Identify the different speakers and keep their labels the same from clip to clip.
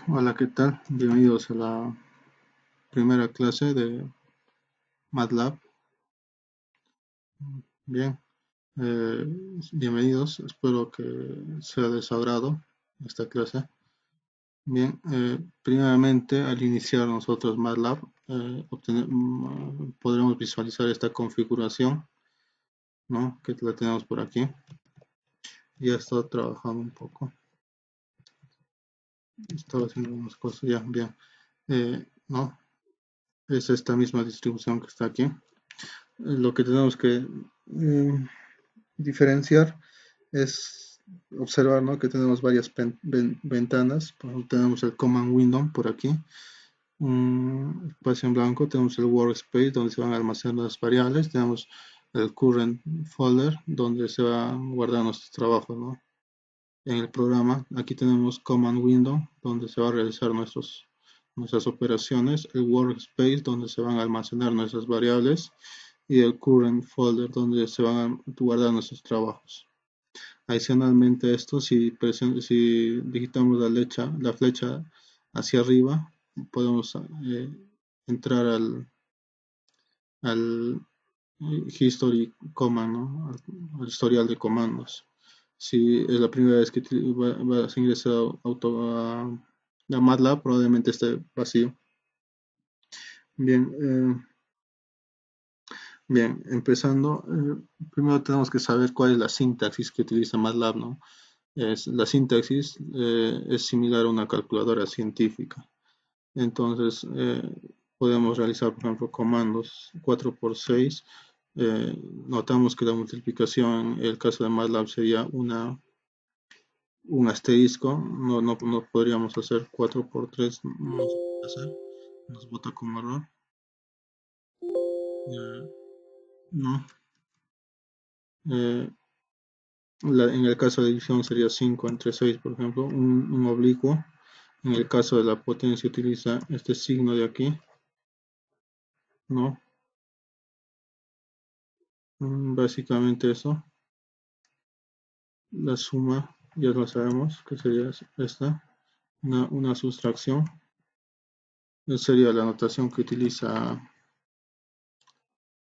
Speaker 1: Hola, ¿qué tal? Bienvenidos a la primera clase de MATLAB. Bien, eh, bienvenidos. Espero que sea de su agrado esta clase. Bien, primeramente al iniciar nosotros MATLAB, podremos visualizar esta configuración, ¿no? Que la tenemos por aquí. Ya he estado trabajando un poco. Estaba haciendo unas cosas ya, bien. ¿No? Es esta misma distribución que está aquí. Lo que tenemos que diferenciar es observar, ¿no?, que tenemos varias ventanas. Por ejemplo, tenemos el Command Window por aquí, un espacio en blanco, tenemos el Workspace donde se van a almacenar las variables, tenemos el Current Folder donde se va a guardar nuestros trabajos, ¿no? En el programa, aquí tenemos Command Window donde se va a realizar nuestras operaciones, el Workspace donde se van a almacenar nuestras variables y el Current Folder donde se van a guardar nuestros trabajos. Adicionalmente a esto, si digitamos la flecha hacia arriba, podemos entrar al History Command, ¿no? Al historial de comandos. Si es la primera vez que vas a ingresar a MATLAB, probablemente esté vacío. Bien, bien, empezando, primero tenemos que saber cuál es la sintaxis que utiliza MATLAB, ¿no? La sintaxis es similar a una calculadora científica. Entonces, podemos realizar, por ejemplo, comandos 4 por 6. Notamos que la multiplicación, en el caso de MATLAB, sería un asterisco. No podríamos hacer 4 por 3, no se puede hacer, nos bota como error. No. Eh, en el caso de división sería 5 entre 6, por ejemplo, un oblicuo. En el caso de la potencia utiliza este signo de aquí, ¿no? Básicamente eso. La suma, ya lo sabemos, que sería esta, una sustracción. Esa sería la notación que utiliza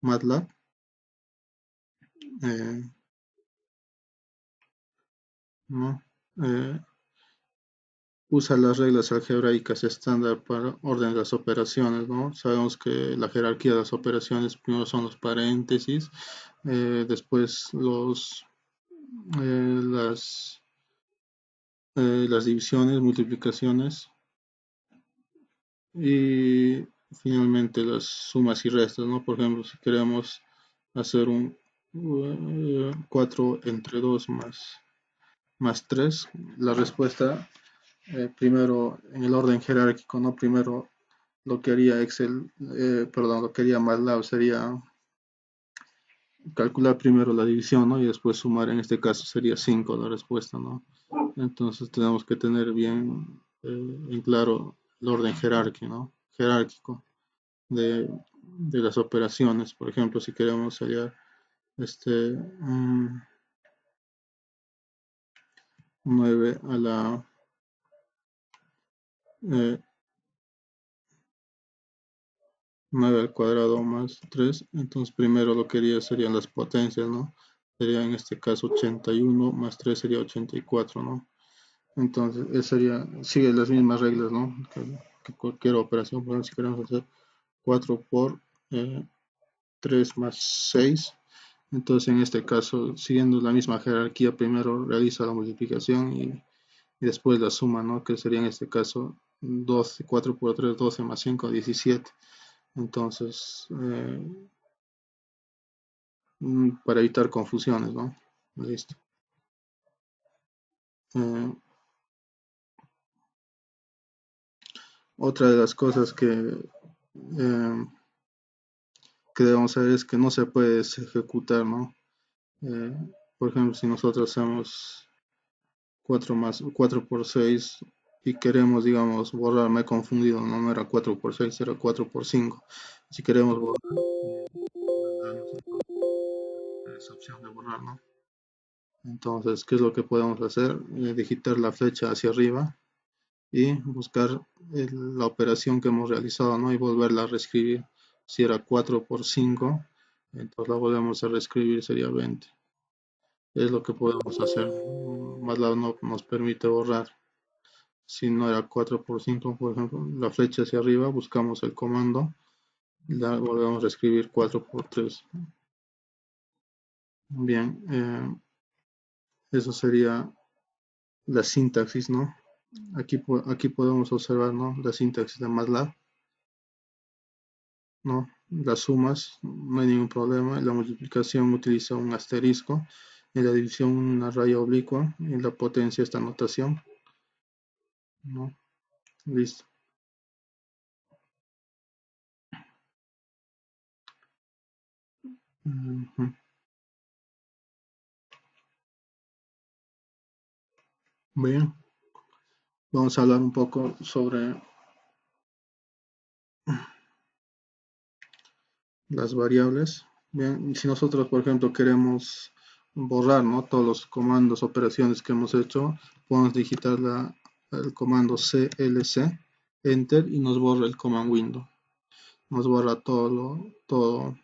Speaker 1: MATLAB. Eh, ¿No? Eh, Usa las reglas algebraicas estándar para orden las operaciones, ¿no? Sabemos que la jerarquía de las operaciones primero son los paréntesis, después las divisiones, multiplicaciones y finalmente las sumas y restas, ¿no? Por ejemplo, si queremos hacer un 4 entre 2 más 3, la respuesta primero en el orden jerárquico, ¿no? Primero lo que haría lo que haría MATLAB sería calcular primero la división, ¿no? Y después sumar, en este caso sería 5 la respuesta, ¿no? Entonces tenemos que tener bien en claro el orden jerárquico de las operaciones. Por ejemplo, si queremos hallar este 9 a la 9 al cuadrado más 3, entonces primero lo que haría serían las potencias, ¿no? Sería en este caso 81 más 3 sería 84, ¿no? Entonces, sigue las mismas reglas, ¿no? Que cualquier operación. Por ejemplo, si queremos hacer 4 por 3 más 6, entonces en este caso, siguiendo la misma jerarquía, primero realiza la multiplicación y después la suma, ¿no? Que sería en este caso 12, 4 por 3, 12 más 5, 17. Entonces, para evitar confusiones, ¿no? Listo. Eh, Otra de las cosas eh, que debemos saber es que no se puede ejecutar, ¿no? Eh, por ejemplo, si nosotros hacemos 4 por 6 y queremos, digamos, borrar, me he confundido, no era 4 por 6, era 4 por 5. Si queremos borrar, esa opción de borrar, ¿no? Entonces, ¿qué es lo que podemos hacer? Digitar la flecha hacia arriba y buscar la operación que hemos realizado, ¿no? Y volverla a reescribir. Si era 4 por 5, entonces la volvemos a reescribir, sería 20. Es lo que podemos hacer. MATLAB no nos permite borrar. Si no era 4 por 5, por ejemplo, la flecha hacia arriba, buscamos el comando y la volvemos a escribir 4 por 3. Bien, eso sería la sintaxis, ¿no? Aquí podemos observar, ¿no? La sintaxis de MATLAB, ¿no? Las sumas, no hay ningún problema. La multiplicación utiliza un asterisco. En la división una raya oblicua. En la potencia esta notación, ¿no? Listo. Ujú. Bien, vamos a hablar un poco sobre las variables. Bien, si nosotros, por ejemplo, queremos borrar, ¿no? Todos los comandos, operaciones que hemos hecho, podemos digitar el comando clc, enter, y nos borra el command window. Nos borra todas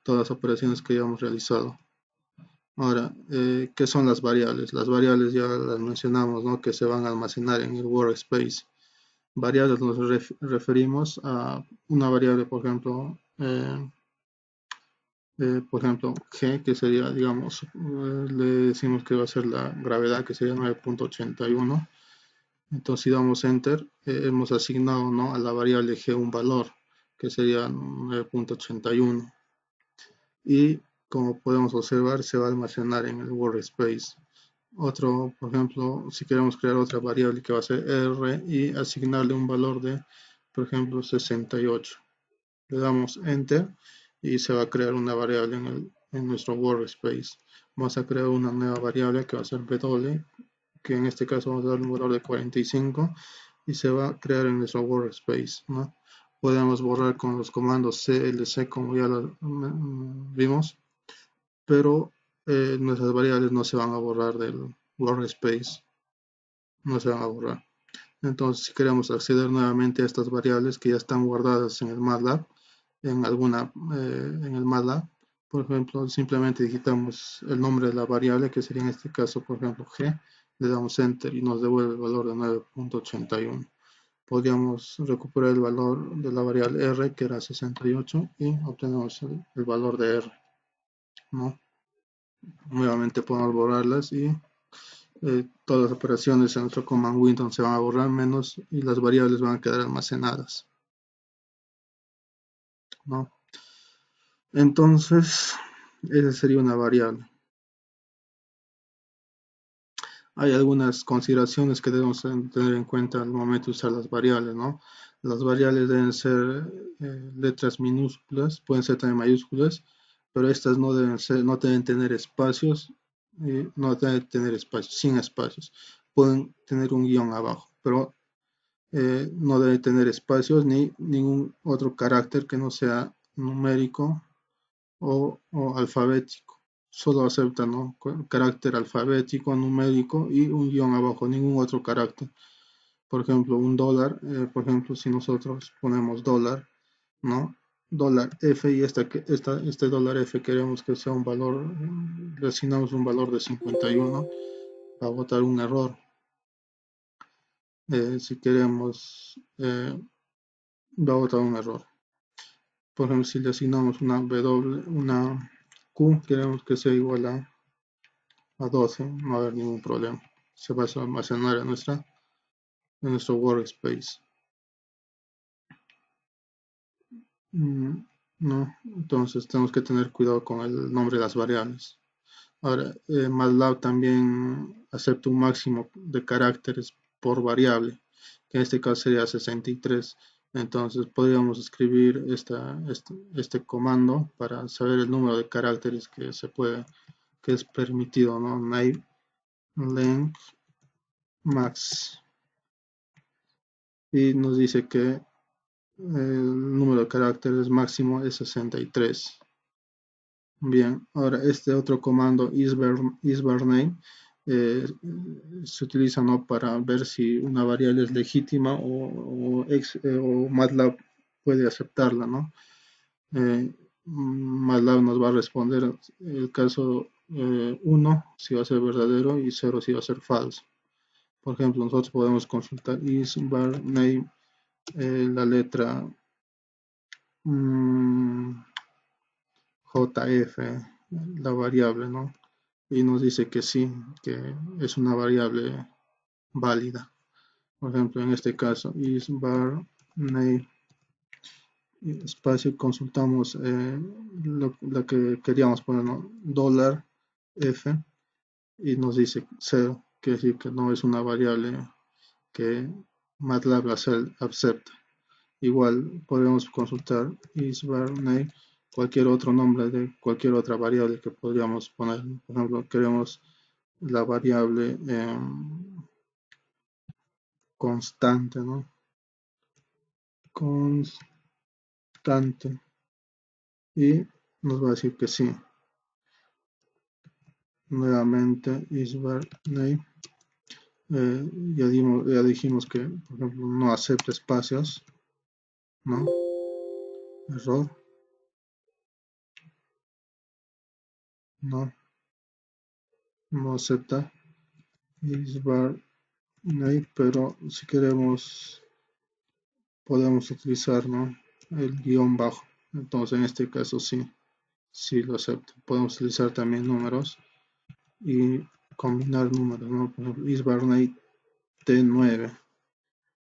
Speaker 1: las operaciones que hayamos realizado. Ahora, ¿qué son las variables? Las variables ya las mencionamos, ¿no? Que se van a almacenar en el workspace. Variables nos referimos a una variable, por ejemplo, G, que sería, digamos, le decimos que va a ser la gravedad, que sería 9.81. Entonces, si damos Enter, hemos asignado, ¿no? A la variable G un valor, que sería 9.81. Y como podemos observar, se va a almacenar en el workspace. Otro, por ejemplo, si queremos crear otra variable que va a ser R y asignarle un valor de, por ejemplo, 68. Le damos Enter y se va a crear una variable en nuestro workspace. Vamos a crear una nueva variable que va a ser W, que en este caso vamos a darle un valor de 45 y se va a crear en nuestro workspace, ¿no? Podemos borrar con los comandos clc como ya lo vimos, pero nuestras variables no se van a borrar del workspace, no se van a borrar. Entonces, si queremos acceder nuevamente a estas variables que ya están guardadas en el MATLAB, en el MATLAB, por ejemplo, simplemente digitamos el nombre de la variable, que sería en este caso, por ejemplo, G, le damos Enter y nos devuelve el valor de 9.81. Podríamos recuperar el valor de la variable R, que era 68, y obtenemos el valor de R, ¿no? Nuevamente podemos borrarlas y todas las operaciones en nuestro command window se van a borrar menos y las variables van a quedar almacenadas, ¿no? Entonces, esa sería una variable. Hay algunas consideraciones que debemos tener en cuenta al momento de usar las variables, ¿no? Las variables deben ser letras minúsculas, pueden ser también mayúsculas, pero estas no deben tener espacios, no deben tener espacios, sin espacios. Pueden tener un guión abajo, pero no debe tener espacios ni ningún otro carácter que no sea numérico o alfabético. Solo acepta, ¿no? Carácter alfabético, numérico y un guión abajo, ningún otro carácter. Por ejemplo, un dólar, por ejemplo, si nosotros ponemos dólar, ¿no? Dólar F y este dólar F queremos que sea un valor, le asignamos un valor de 51, va a botar un error. Si queremos, va a botar un error. Por ejemplo, si le asignamos una W, una Q, queremos que sea igual a 12, no va a haber ningún problema. Se va a almacenar en nuestro workspace. No, entonces tenemos que tener cuidado con el nombre de las variables. Ahora, MATLAB también acepta un máximo de caracteres por variable, que en este caso sería 63. Entonces podríamos escribir este comando para saber el número de caracteres que es permitido, ¿no? Name length max. Y nos dice que el número de caracteres máximo es 63. Bien, ahora este otro comando isBurname eh, se utiliza, ¿no?, para ver si una variable es legítima o MATLAB puede aceptarla, ¿no? MATLAB nos va a responder el caso 1 si va a ser verdadero y 0 si va a ser falso. Por ejemplo, nosotros podemos consultar is var name, la letra JF, la variable, ¿no? Y nos dice que sí, que es una variable válida. Por ejemplo, en este caso, is var name espacio, consultamos lo que queríamos poner, ¿no?, dólar F, y nos dice 0, quiere decir que no es una variable que MATLAB acepta. Igual podemos consultar isVar name, cualquier otro nombre de cualquier otra variable que podríamos poner. Por ejemplo, queremos la variable constante, ¿no? Constante. Y nos va a decir que sí. Nuevamente isVar name. Ya dijimos que, por ejemplo, no acepta espacios, ¿no? Error. No acepta isVar name, pero si queremos podemos utilizar, ¿no?, el guión bajo. Entonces en este caso sí lo acepto. Podemos utilizar también números y combinar números, ¿no? Por ejemplo, isVarNate T9.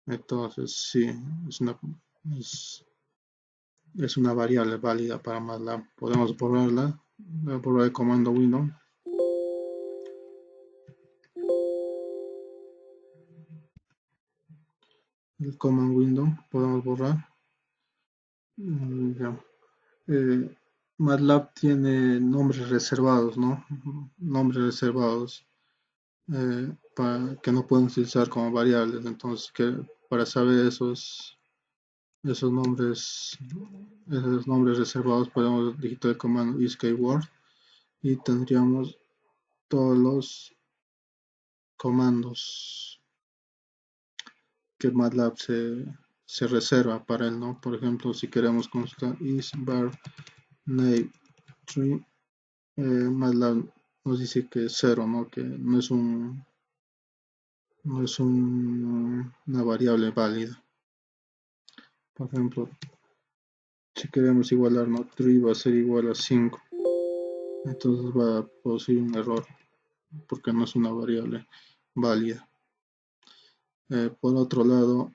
Speaker 1: Entonces sí, es, es una variable válida para MATLAB. Podemos borrarla. Voy a borrar el comando window. El command window podemos borrar. Ya. MATLAB tiene nombres reservados, ¿no? Nombres reservados que no pueden utilizar como variables. Entonces, para saber esos nombres reservados, podemos digitar el comando isKeyword y tendríamos todos los comandos que MATLAB se reserva para él, ¿no? Por ejemplo, si queremos consultar isVar name tree, MATLAB nos dice que es 0, ¿no? Que no es una variable válida. Por ejemplo, si queremos igualar, ¿no?, tree va a ser igual a 5. Entonces va a producir un error porque no es una variable válida. Por otro lado,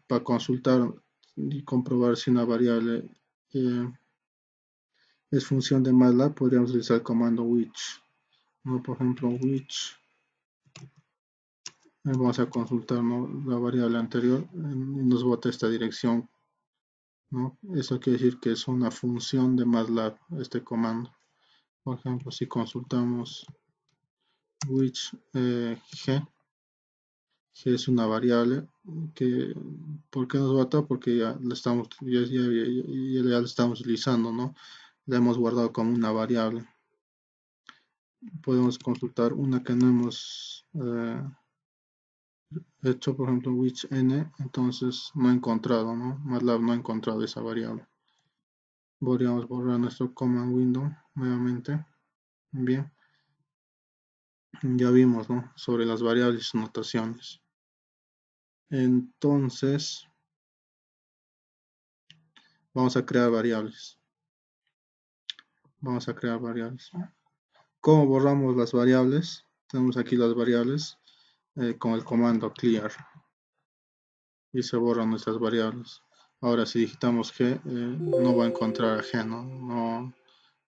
Speaker 1: para consultar y comprobar si una variable es función de MATLAB, podríamos utilizar el comando which, ¿no? Por ejemplo, which, vamos a consultar, ¿no?, la variable anterior y nos bota esta dirección, ¿no? Eso quiere decir que es una función de MATLAB este comando. Por ejemplo, si consultamos which g es una variable que, ¿por qué nos bota? Porque ya la estamos utilizando, ¿no? La hemos guardado como una variable. Podemos consultar una que no hemos hecho, por ejemplo, which n, entonces no he encontrado, ¿no? MATLAB no ha encontrado esa variable. Podríamos borrar nuestro command window nuevamente. Bien, ya vimos, ¿no?, sobre las variables y sus notaciones. Entonces, vamos a crear variables. ¿Cómo borramos las variables? Tenemos aquí las variables con el comando clear y se borran nuestras variables. Ahora, si digitamos g, no va a encontrar a g,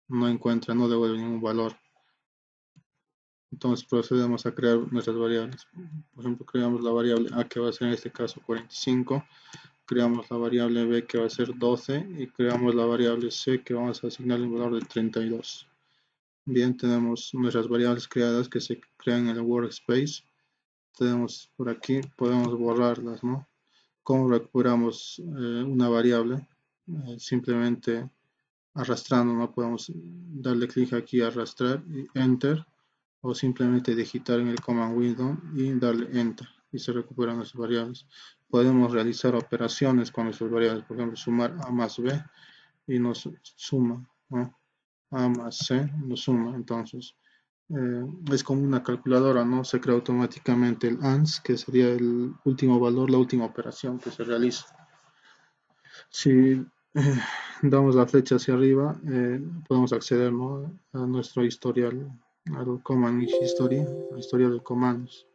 Speaker 1: no encuentra, no devuelve ningún valor. Entonces procedemos a crear nuestras variables. Por ejemplo, creamos la variable a, que va a ser en este caso 45. Creamos la variable b, que va a ser 12, y creamos la variable c, que vamos a asignarle un valor de 32. Bien, tenemos nuestras variables creadas que se crean en el workspace. Tenemos por aquí, podemos borrarlas, ¿no? ¿Cómo recuperamos una variable? Simplemente arrastrando, ¿no? Podemos darle clic aquí, arrastrar y enter, o simplemente digitar en el command window y darle enter y se recuperan nuestras variables. Podemos realizar operaciones con nuestras variables, por ejemplo, sumar a más b y nos suma, ¿no? A más c nos suma. Entonces es como una calculadora, ¿no? Se crea automáticamente el ANS, que sería el último valor, la última operación que se realiza. Si damos la flecha hacia arriba, podemos acceder, ¿no?, a nuestro historial, al command history, la historia de comandos.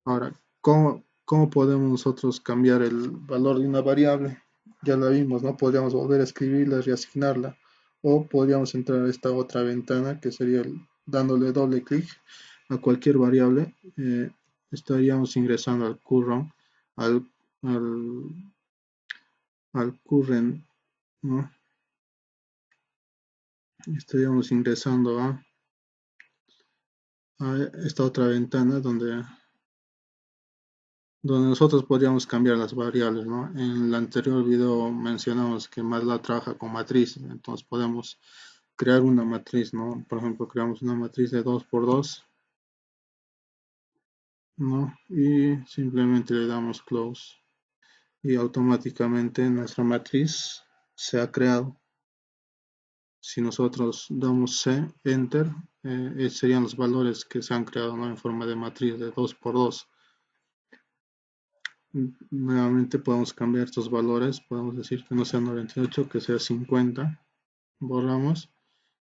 Speaker 1: Ahora, ¿cómo podemos nosotros cambiar el valor de una variable? Ya la vimos, ¿no? Podríamos volver a escribirla, reasignarla, o podríamos entrar a esta otra ventana que sería dándole doble clic a cualquier variable. Estaríamos ingresando al current, al, al, al current, ¿no? Estaríamos ingresando a esta otra ventana donde nosotros podríamos cambiar las variables, ¿no? En el anterior video mencionamos que MATLAB trabaja con matrices, entonces podemos crear una matriz, ¿no? Por ejemplo, creamos una matriz de 2 por 2, ¿no? Y simplemente le damos close y automáticamente nuestra matriz se ha creado. Si nosotros damos C, enter, serían los valores que se han creado, ¿no?, en forma de matriz de 2 por 2. Nuevamente podemos cambiar estos valores, podemos decir que no sea 98, que sea 50, borramos,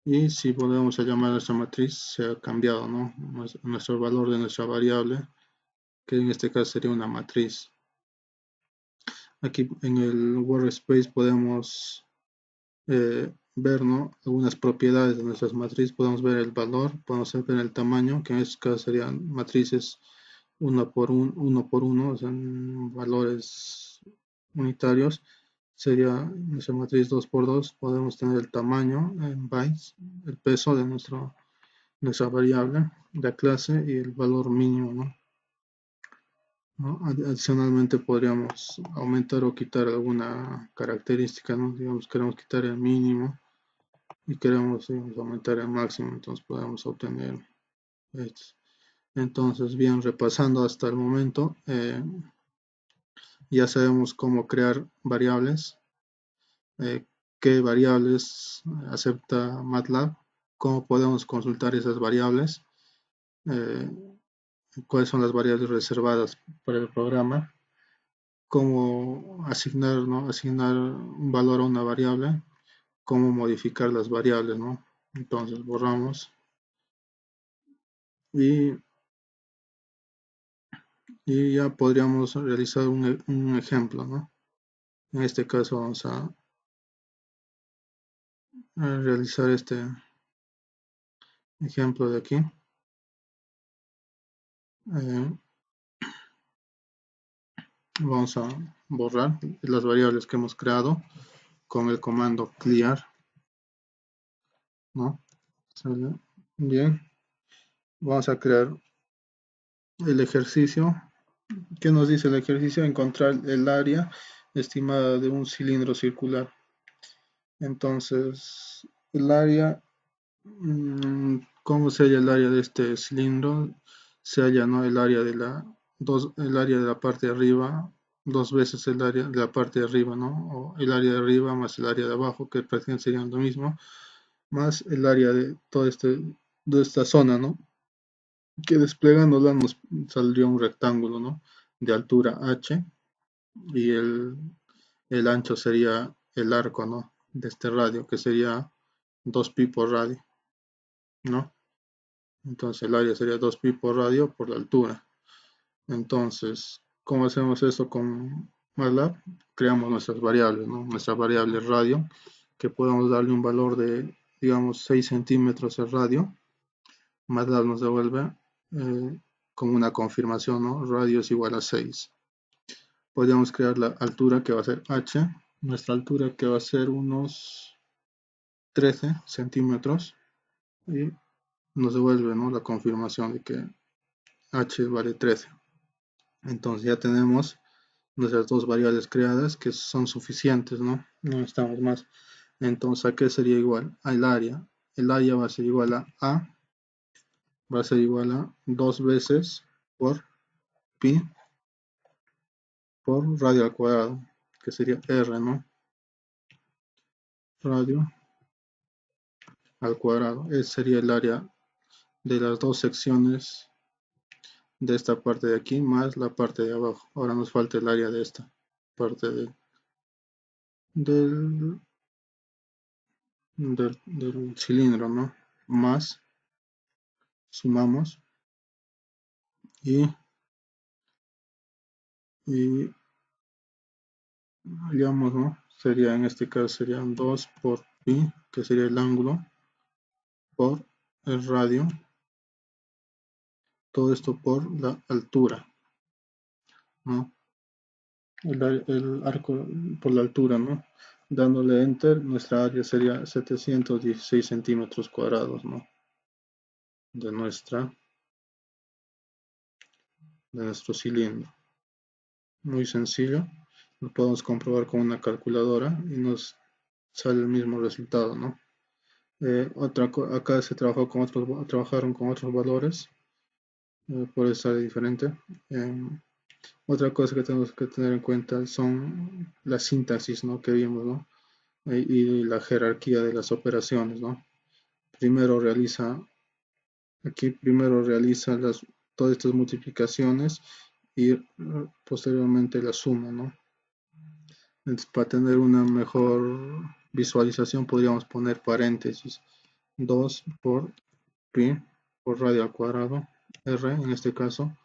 Speaker 1: y si volvemos a llamar a nuestra matriz se ha cambiado, ¿no?, nuestro valor de nuestra variable, que en este caso sería una matriz. Aquí en el workspace podemos ver, ¿no?, algunas propiedades de nuestras matrices. Podemos ver el valor, podemos ver el tamaño, que en este caso serían matrices 1 por 1, o sea, valores unitarios. Sería nuestra matriz 2 por 2. Podemos tener el tamaño en bytes, el peso de nuestra variable, la clase y el valor mínimo, ¿no? Adicionalmente podríamos aumentar o quitar alguna característica, ¿no? Digamos, queremos quitar el mínimo y queremos, digamos, aumentar el máximo, entonces podemos obtener estos. Entonces, bien, repasando hasta el momento, ya sabemos cómo crear variables, qué variables acepta MATLAB, cómo podemos consultar esas variables, eh, cuáles son las variables reservadas para el programa, cómo asignar, ¿no?, asignar un valor a una variable, cómo modificar las variables, ¿no? Entonces borramos y ya podríamos realizar un ejemplo, ¿no? En este caso vamos a realizar este ejemplo de aquí. Vamos a borrar las variables que hemos creado con el comando clear, ¿no? Bien, vamos a crear el ejercicio. ¿Qué nos dice el ejercicio? Encontrar el área estimada de un cilindro circular. Entonces, el área, ¿cómo se halla el área de este cilindro? Se halla, ¿no?, el área de la parte de arriba, dos veces el área de la parte de arriba, ¿no? O el área de arriba más el área de abajo, que prácticamente serían lo mismo, más el área de toda esta zona, ¿no? Que desplegándola nos saldría un rectángulo, ¿no?, de altura h, y el ancho sería el arco, ¿no?, de este radio, que sería 2pi por radio, ¿no? Entonces el área sería 2pi por radio por la altura. Entonces, ¿cómo hacemos eso con MATLAB? Creamos nuestras variables, ¿no? Nuestra variable radio, que podemos darle un valor de, digamos, 6 centímetros de radio. MATLAB nos devuelve con una confirmación, ¿no? Radio es igual a 6. Podríamos crear la altura, que va a ser h, nuestra altura, que va a ser unos 13 centímetros, y nos devuelve, ¿no?, la confirmación de que h vale 13. Entonces ya tenemos nuestras dos variables creadas, que son suficientes, ¿no? No necesitamos más. Entonces, ¿a qué sería igual? Al área. El área va a ser igual a va a ser igual a 2 veces por pi por radio al cuadrado, que sería r, ¿no? Radio al cuadrado. Ese sería el área de las dos secciones de esta parte de aquí más la parte de abajo. Ahora nos falta el área de esta parte del, del cilindro, ¿no? Más, sumamos y hallamos, ¿no? Sería en este caso serían 2 por pi, que sería el ángulo, por el radio, todo esto por la altura, ¿no? El arco por la altura, ¿no? Dándole enter, nuestra área sería 716 centímetros cuadrados, ¿no? De nuestro cilindro. Muy sencillo, lo podemos comprobar con una calculadora y nos sale el mismo resultado, ¿no? Acá se trabajó con trabajaron con otros valores, por eso sale diferente. Otra cosa que tenemos que tener en cuenta son la sintaxis, ¿no? Que vimos, ¿no? Y la jerarquía de las operaciones, ¿no? Primero realiza todas estas multiplicaciones y posteriormente la suma, ¿no? Entonces, para tener una mejor visualización podríamos poner paréntesis 2 por pi por radio al cuadrado, r en este caso,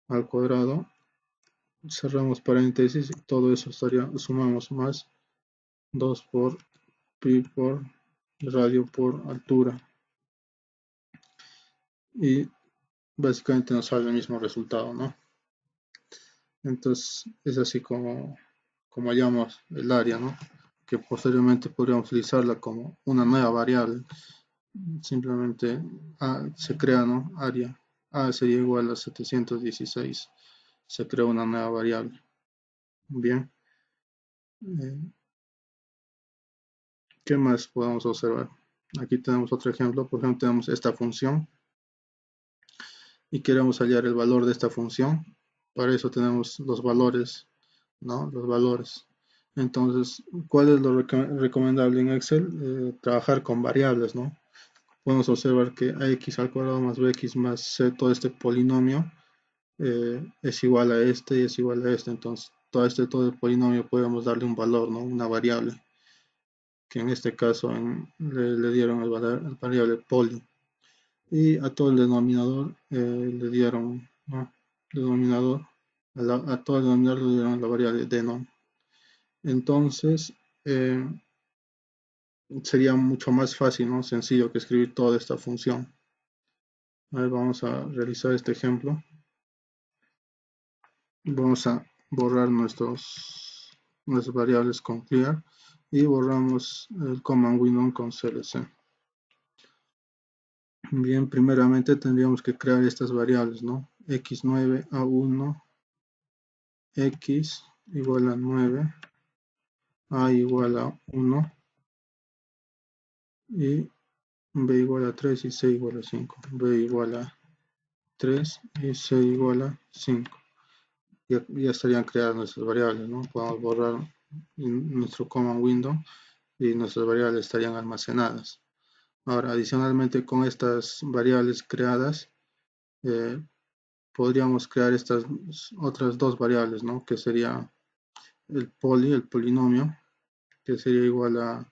Speaker 1: al cuadrado, cerramos paréntesis y todo eso sumamos más 2 por pi por radio por altura y básicamente nos sale el mismo resultado, ¿no? Entonces es así como hallamos el área, ¿no? Que posteriormente podríamos utilizarla como una nueva variable. Simplemente se crea, ¿no? Área A sería igual a 716. Se crea una nueva variable. Bien. ¿Qué más podemos observar? Aquí tenemos otro ejemplo. Por ejemplo, tenemos esta función y queremos hallar el valor de esta función. Para eso tenemos los valores, ¿no? Los valores. Entonces, ¿cuál es lo recomendable en Excel? Trabajar con variables, ¿no? Podemos observar que ax al cuadrado más bx más c, todo este polinomio, es igual a este y es igual a este. Entonces, todo el polinomio podemos darle un valor, ¿no? Una variable, que en este caso le dieron el variable poli. Y a todo el denominador le dieron, ¿no? Denominador, a todo el denominador le dieron la variable denom. Entonces, sería mucho más fácil, ¿no? Sencillo que escribir toda esta función. A ver, vamos a realizar este ejemplo. Vamos a borrar nuestras variables con clear y borramos el command window con clc. Bien, primeramente tendríamos que crear estas variables, ¿no? x9 a 1, x igual a 9, a igual a 1 y b igual a 3 y c igual a 5. b igual a 3 y c igual a 5. Ya estarían creadas nuestras variables, ¿no? Podemos borrar nuestro command window y nuestras variables estarían almacenadas. Ahora, adicionalmente con estas variables creadas, podríamos crear estas otras dos variables, ¿no? Que sería el polinomio, que sería igual a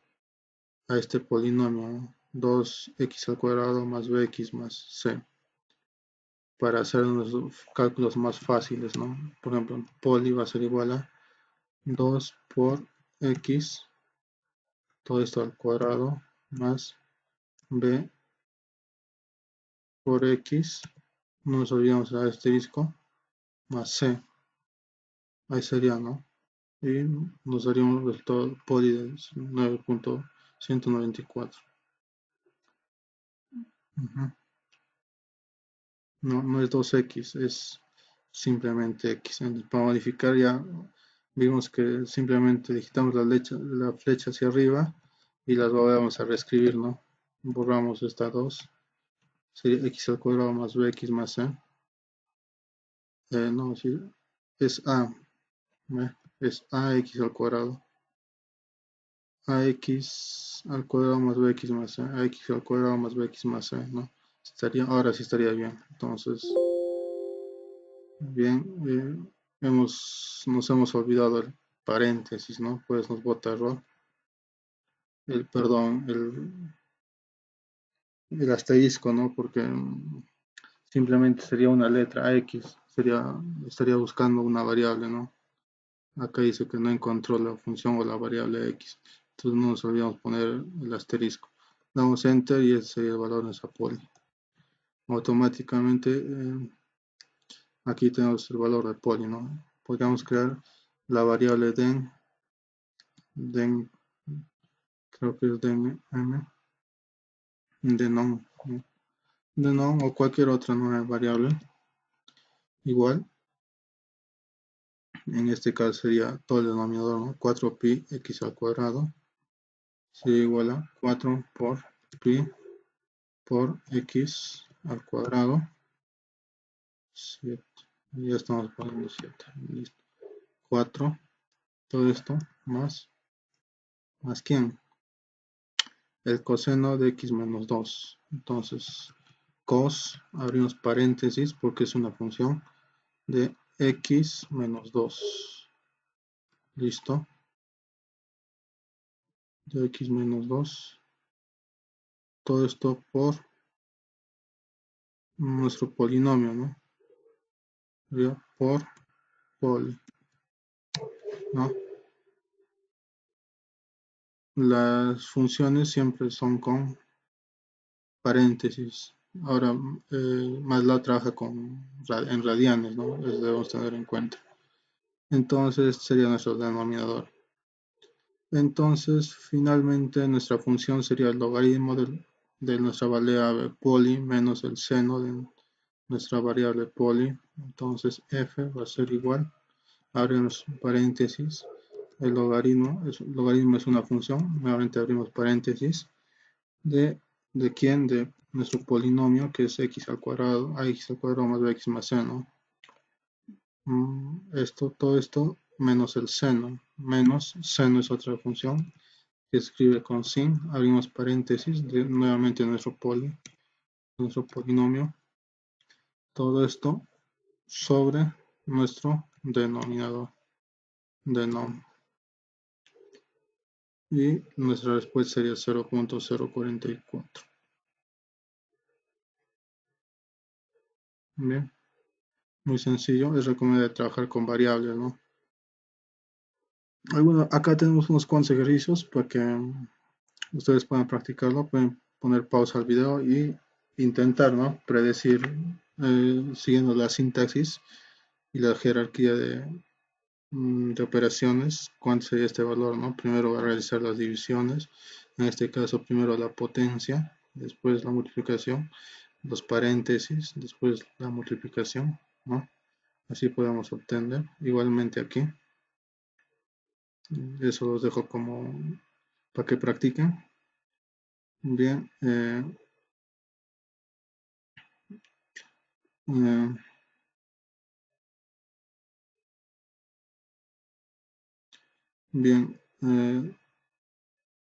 Speaker 1: este polinomio, ¿no? 2x al cuadrado más bx más c, para hacer unos cálculos más fáciles, ¿no? Por ejemplo, poli va a ser igual a 2 por x, todo esto al cuadrado, más b por x, no nos olvidamos el asterisco, más c, ahí sería, ¿no? Y nos daría un resultado poli de 9.194. No es 2x, es simplemente x. Para modificar ya vimos que simplemente digitamos la flecha hacia arriba y las vamos a reescribir, ¿no? Borramos esta 2 sería x al cuadrado más bx más c. No, sí, es a, es ax al cuadrado. Ax al cuadrado más bx más c. Ax al cuadrado más bx más c, ¿no? Ahora sí estaría bien. Entonces, bien, nos hemos olvidado el paréntesis, ¿no? Pues nos bota error. Perdón, el asterisco, ¿no? Porque simplemente sería una letra X, estaría buscando una variable, ¿no? Acá dice que no encontró la función o la variable X, entonces no nos olvidamos poner el asterisco. Damos Enter y ese sería el valor de nuestra poli. Automáticamente aquí tenemos el valor de poli, ¿no? Podríamos crear la variable den, creo que es den m, denom, denom o cualquier otra nueva variable. Igual, en este caso sería todo el denominador, ¿no? 4pi x al cuadrado sería igual a 4 por pi por x al cuadrado 7. Ya estamos poniendo 7. Listo. 4. Todo esto más ¿quién? El coseno de x menos 2. Entonces, cos, abrimos paréntesis porque es una función de x menos 2. Listo. De x menos 2. Todo esto por nuestro polinomio, ¿no? Sería por poli, ¿no? Las funciones siempre son con paréntesis. Ahora, MATLAB trabaja en radianes, ¿no? Eso debemos tener en cuenta. Entonces, sería nuestro denominador. Entonces, finalmente, nuestra función sería el logaritmo de nuestra variable poli menos el seno de nuestra variable poli. Entonces, f va a ser igual, abrimos paréntesis, el logaritmo es una función, nuevamente abrimos paréntesis, ¿de quién? De nuestro polinomio, que es x al cuadrado, ax al cuadrado más bx más c, ¿no? Todo esto menos el seno, menos seno es otra función que escribe con sin, abrimos paréntesis, nuevamente nuestro polinomio, todo esto sobre nuestro denominador, denom, y nuestra respuesta sería 0.044. Bien, muy sencillo, es recomendable trabajar con variables, ¿no? Acá tenemos unos cuantos ejercicios para que ustedes puedan practicarlo, pueden poner pausa al video y intentar, ¿no? Predecir, siguiendo la sintaxis y la jerarquía de operaciones, cuánto sería este valor, ¿no? Primero va a realizar las divisiones, en este caso primero la potencia, después la multiplicación, los paréntesis, después la multiplicación, ¿no? Así podemos obtener. Igualmente aquí, eso los dejo como para que practiquen. Bien, eh, bien,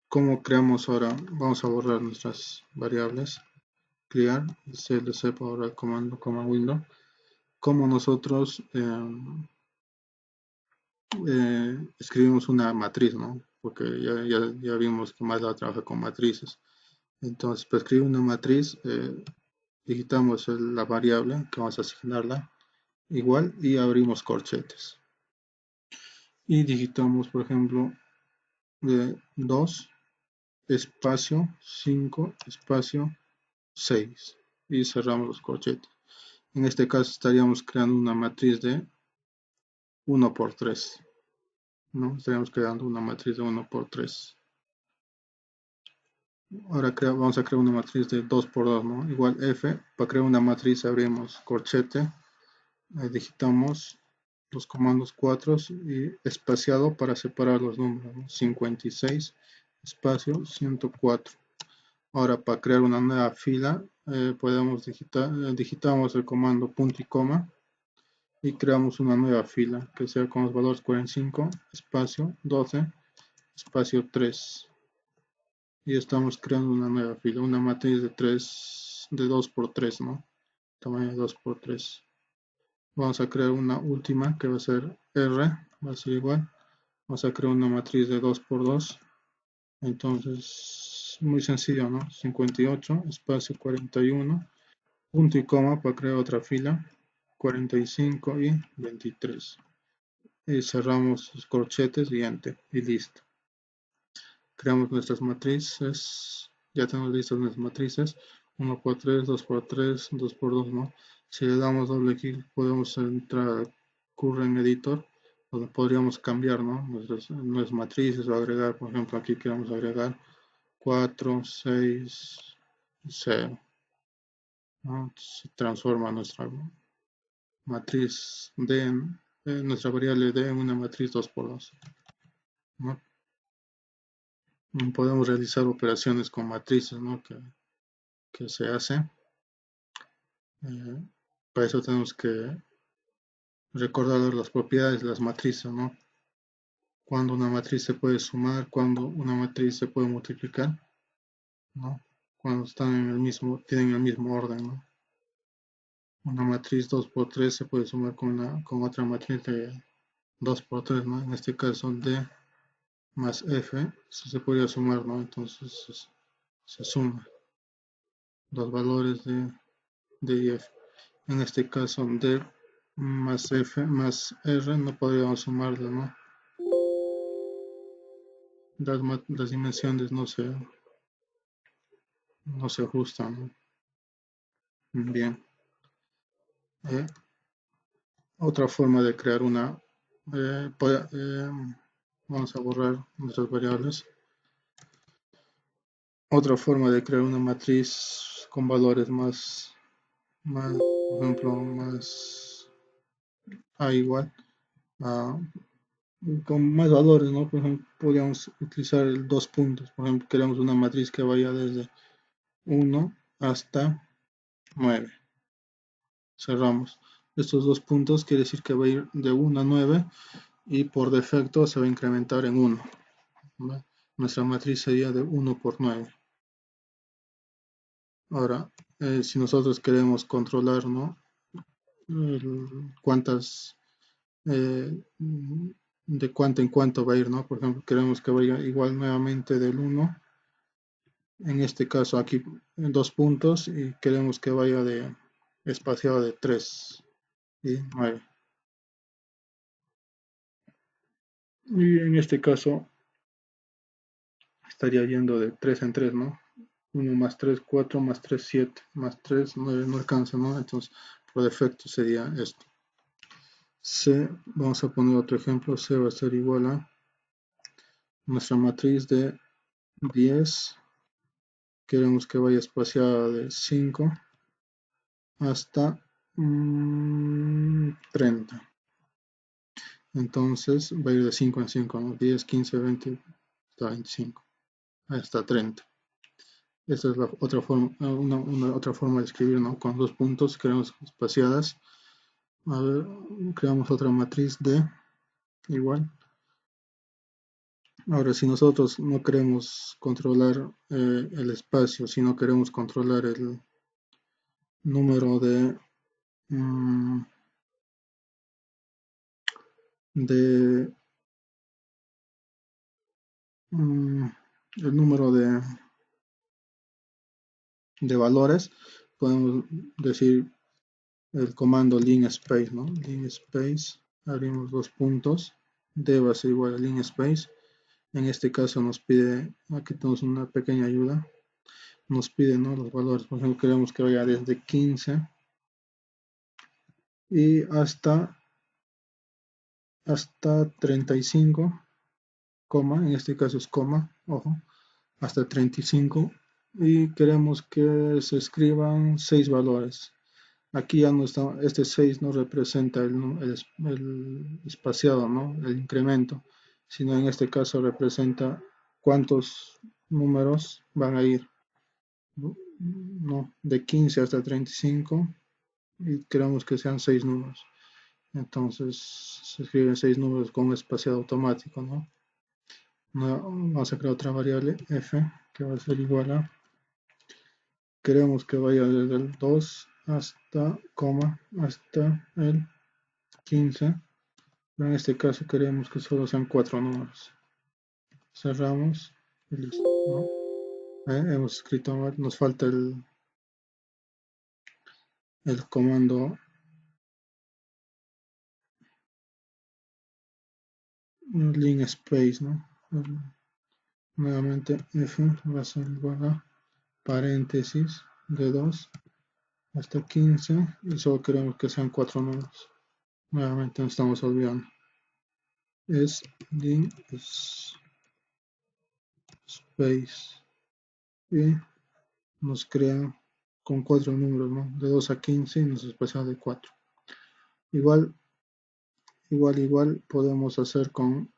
Speaker 1: ¿cómo creamos ahora? Vamos a borrar nuestras variables. Clear, clc para borrar el comando, command window. Como nosotros escribimos una matriz, ¿no? Porque ya vimos que MATLAB trabaja con matrices. Entonces, para escribir una matriz, digitamos la variable que vamos a asignarla igual y abrimos corchetes. Y digitamos, por ejemplo, 2 espacio 5 espacio 6 y cerramos los corchetes. En este caso estaríamos creando una matriz de 1 por 3, ¿no? Estaríamos creando una matriz de 1 por 3. Ahora vamos a crear una matriz de 2 por 2, ¿no? Igual F, para crear una matriz abrimos corchete, digitamos los comandos 4 y espaciado para separar los números, ¿no? 56 espacio 104. Ahora, para crear una nueva fila, podemos digitamos el comando punto y coma y creamos una nueva fila que sea con los valores 45, espacio 12, espacio 3. Y estamos creando una nueva fila, una matriz de 2 por 3, ¿no? Tamaño 2 por 3. Vamos a crear una última que va a ser R, va a ser igual. Vamos a crear una matriz de 2 por 2. Entonces, muy sencillo, ¿no? 58, espacio 41, punto y coma para crear otra fila, 45 y 23. Y cerramos los corchetes y enter, y listo. Creamos nuestras matrices, ya tenemos listas nuestras matrices, 1 por 3, 2 por 3, 2 por 2, ¿no? Si le damos doble clic podemos entrar al Current Editor, donde podríamos cambiar, ¿no? nuestras matrices o agregar, por ejemplo, aquí queremos agregar 4, 6, 0, ¿no? Se transforma nuestra matriz D, nuestra variable D en una matriz 2 por 2, ¿no? Podemos realizar operaciones con matrices, ¿no? que se hace. Para eso tenemos que recordar las propiedades de las matrices, ¿no? Cuando una matriz se puede sumar, cuando una matriz se puede multiplicar, ¿no? Cuando están tienen el mismo orden, ¿no? Una matriz 2 por 3 se puede sumar con otra matriz de 2 por 3, ¿no? En este caso D más F se podría sumar, ¿no? Entonces se suma los valores de D y F. En este caso D más F más R no podríamos sumarlo, ¿no? Las dimensiones no se ajustan, ¿no? Bien. Eh, Otra forma de crear vamos a borrar nuestras variables. Otra forma de crear una matriz con valores por ejemplo, más A igual, a, con más valores, ¿no? Por ejemplo, podríamos utilizar el 2 puntos. Por ejemplo, queremos una matriz que vaya desde 1 hasta 9. Cerramos. Estos 2 puntos quiere decir que va a ir de 1 a 9 y por defecto se va a incrementar en 1. ¿Vale? Nuestra matriz sería de 1 por 9. Ahora, si nosotros queremos controlar, ¿no? Cuántas, de cuánto en cuánto va a ir, ¿no? Por ejemplo, queremos que vaya igual nuevamente del 1, en este caso aquí en 2 puntos, y queremos que vaya espaciado de 3 y 9. Y en este caso estaría yendo de 3 en 3, ¿no? 1 más 3, 4, más 3, 7, más 3, 9, no alcanza, ¿no? Entonces, por defecto sería esto. C, vamos a poner otro ejemplo, C va a ser igual a nuestra matriz de 10, queremos que vaya espaciada de 5 hasta 30. Entonces va a ir de 5 en 5, ¿no? 10, 15, 20, hasta 25, hasta 30. Esta es la otra forma, una otra forma de escribir, ¿no? Con 2 puntos queremos espaciadas. A ver, creamos otra matriz de igual. Ahora, si nosotros no queremos controlar el espacio, si no queremos controlar el número de el número de valores, podemos decir el comando linspace, ¿no? Linspace, abrimos 2 puntos, d va a ser igual a linspace. En este caso nos pide, aquí tenemos una pequeña ayuda, nos pide, ¿no? Los valores. Por ejemplo, queremos que vaya desde 15 y hasta 35, coma, en este caso es coma, ojo, hasta 35, y queremos que se escriban 6 valores. Aquí ya no está, este 6 no representa el espaciado, ¿no? El incremento, sino en este caso representa cuántos números van a ir. no, de 15 hasta 35 y queremos que sean 6 números. Entonces se escriben 6 números con un espaciado automático, ¿no? Vamos a crear otra variable f que va a ser igual a, queremos que vaya desde el 2 hasta coma hasta el 15, pero en este caso queremos que solo sean 4 números. Cerramos y listo, ¿no? Hemos escrito mal, nos falta el comando link space, ¿no? Nuevamente f va a ser igual a paréntesis de 2 hasta 15 y solo queremos que sean 4 números. Nuevamente nos estamos olvidando. Es link space y nos crea con 4 números, ¿no? De 2 a 15 y nos espacia de 4. Igual podemos hacer con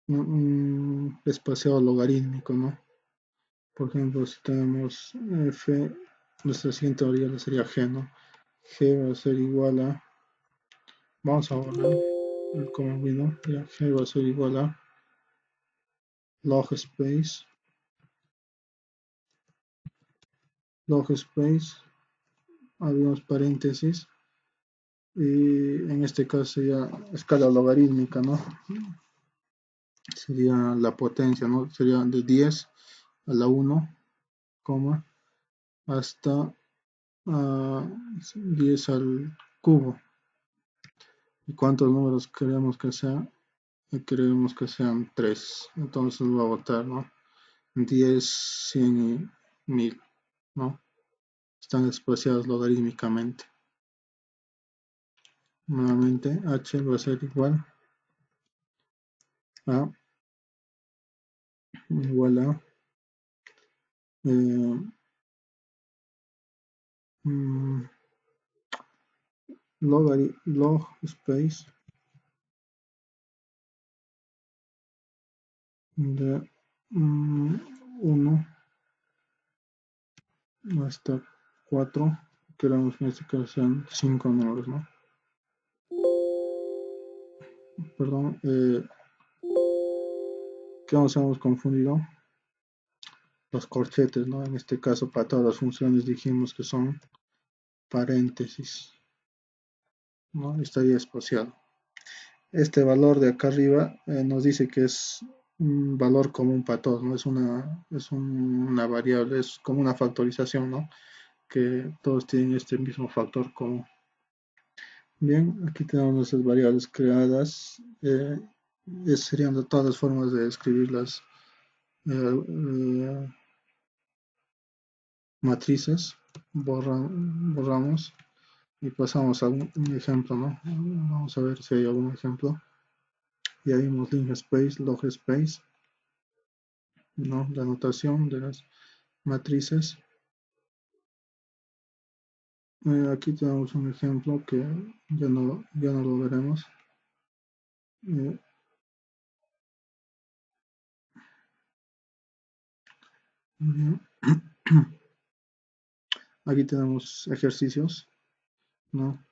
Speaker 1: un espaciado logarítmico, ¿no? Por ejemplo, si tenemos f, nuestra siguiente variable sería g, ¿no? G va a ser igual a, vamos a borrar el comando, ya G va a ser igual a log space, abrimos paréntesis, y en este caso sería escala logarítmica, ¿no? Sería la potencia, ¿no? Sería de 10 a la 1, hasta 10 al cubo. ¿Y cuántos números queremos que sea? Queremos que sean 3. Entonces va a botar, ¿no? 10, 100 y 1000, ¿no? Están espaciados logarítmicamente. Nuevamente h va a ser igual a eh, mm, log space de 1 hasta 4. Queremos que en este caso sean 5 números, ¿no? Perdón, ¿qué nos hemos confundido? Los corchetes, ¿no? En este caso, para todas las funciones dijimos que son paréntesis, ¿no? Estaría espaciado. Este valor de acá arriba nos dice que es un valor común para todos, ¿no? Una variable, es como una factorización, ¿no? Que todos tienen este mismo factor común. Bien, aquí tenemos nuestras variables creadas. Serían de todas las formas de escribir las matrices. Borramos y pasamos a un ejemplo, ¿no? Vamos a ver si hay algún ejemplo. Ya vimos link space, log space, ¿no? La notación de las matrices. Aquí tenemos un ejemplo que ya no lo veremos. Bien. Aquí tenemos ejercicios, ¿no?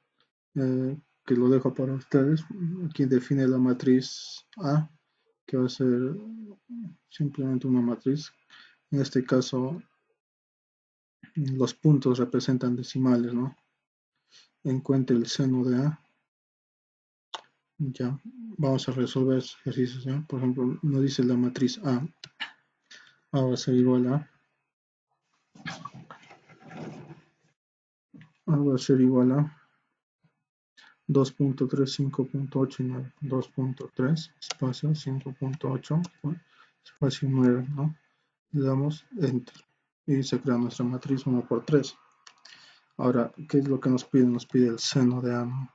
Speaker 1: Que lo dejo para ustedes. Aquí define la matriz A, que va a ser simplemente una matriz. En este caso, los puntos representan decimales, ¿no? Encuentre el seno de A. Ya, vamos a resolver estos ejercicios, ¿ya? Por ejemplo, nos dice la matriz A. A va a ser igual A va a ser igual a 2.3, 5.8 y 9. 2.3, espacio, 5.8, espacio 9, ¿no? Le damos Enter. Y se crea nuestra matriz 1 por 3. Ahora, ¿qué es lo que nos pide? Nos pide el seno de A, ¿no?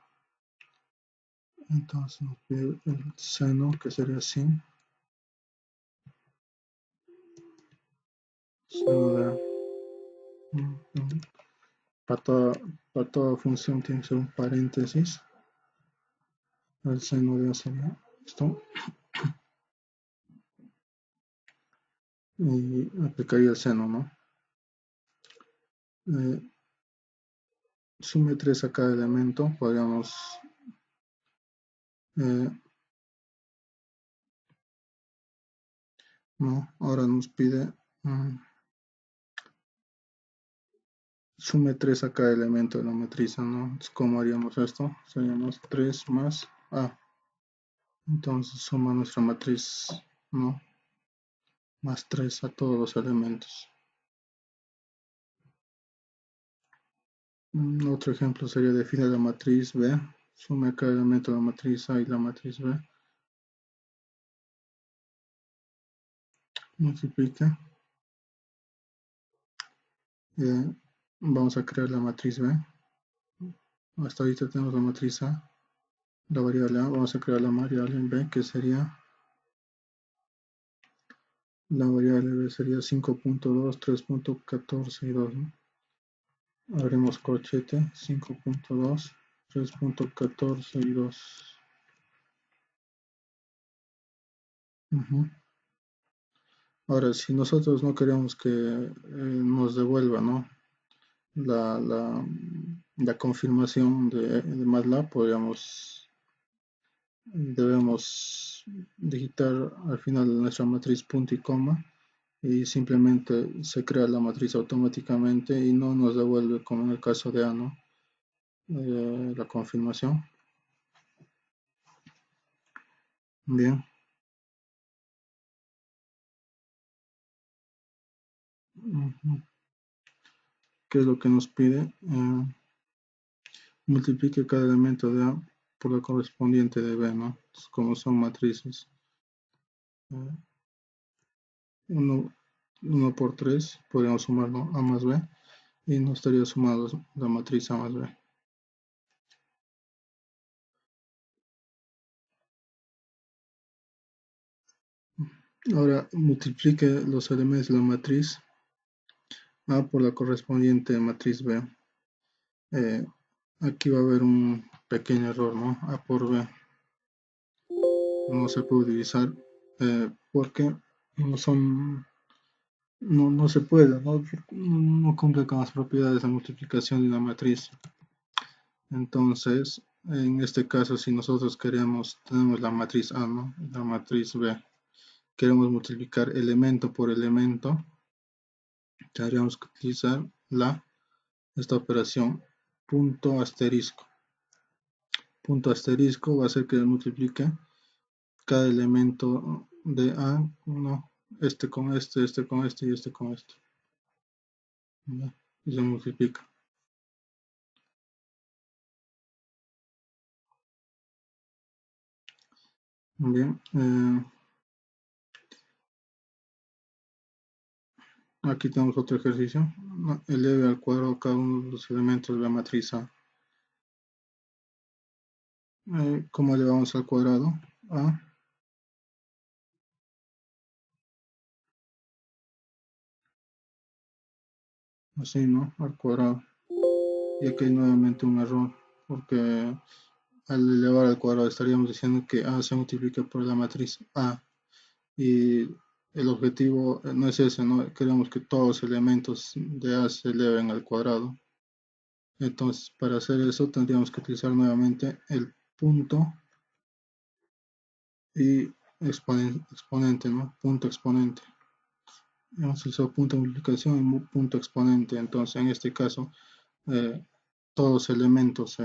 Speaker 1: Entonces nos pide el seno, que sería así. Seno de A. Para toda función tiene que ser un paréntesis. El seno de A sería esto. Y aplicaría el seno, ¿no? eh, sume 3 a cada elemento, podríamos eh, no, ahora nos pide sume 3 a cada elemento de la matriz, ¿no? Entonces, ¿cómo haríamos esto? Seríamos 3 más A. Entonces suma nuestra matriz, ¿no? Más 3 a todos los elementos. Otro ejemplo sería define la matriz B. Sume a cada elemento de la matriz A y la matriz B. Multiplica. Vamos a crear la matriz B. Hasta ahorita tenemos la matriz A. La variable A, vamos a crear la variable B, que sería, la variable B sería 5.2, 3.14 y 2, ¿no? Abrimos corchete, 5.2, 3.14 y 2. Ahora, si nosotros no queremos que nos devuelva, ¿no? la confirmación de MATLAB, debemos digitar al final de nuestra matriz punto y coma, y simplemente se crea la matriz automáticamente y no nos devuelve, como en el caso de A, ¿no? La confirmación. Bien. ¿Qué es lo que nos pide? Multiplique cada elemento de A por la correspondiente de B, ¿no? Entonces, como son matrices. 1 por 3, podríamos sumarlo A más B, y nos estaría sumando la matriz A más B. Ahora multiplique los elementos de la matriz A por la correspondiente matriz B. Aquí va a haber un pequeño error, ¿no? A por B no se puede utilizar porque no son, no se puede, no cumple con las propiedades de multiplicación de una matriz. Entonces, en este caso, si nosotros tenemos la matriz A, ¿no? La matriz B, queremos multiplicar elemento por elemento, tendríamos que utilizar esta operación punto asterisco. Punto asterisco va a hacer que multiplique cada elemento de A, ¿no? Este con este con este y este con este. ¿Ya? Y se multiplica. Bien. Aquí tenemos otro ejercicio. Eleve al cuadrado cada uno de los elementos de la matriz A. ¿Cómo elevamos al cuadrado? A. Así, ¿no? Al cuadrado. Y aquí hay nuevamente un error, porque al elevar al cuadrado estaríamos diciendo que A se multiplica por la matriz A. Y el objetivo no es ese, ¿no? Queremos que todos los elementos de A se eleven al cuadrado. Entonces, para hacer eso tendríamos que utilizar nuevamente el punto y exponente, ¿no? Punto exponente. Hemos utilizado punto de multiplicación y punto exponente. Entonces, en este caso, todos los elementos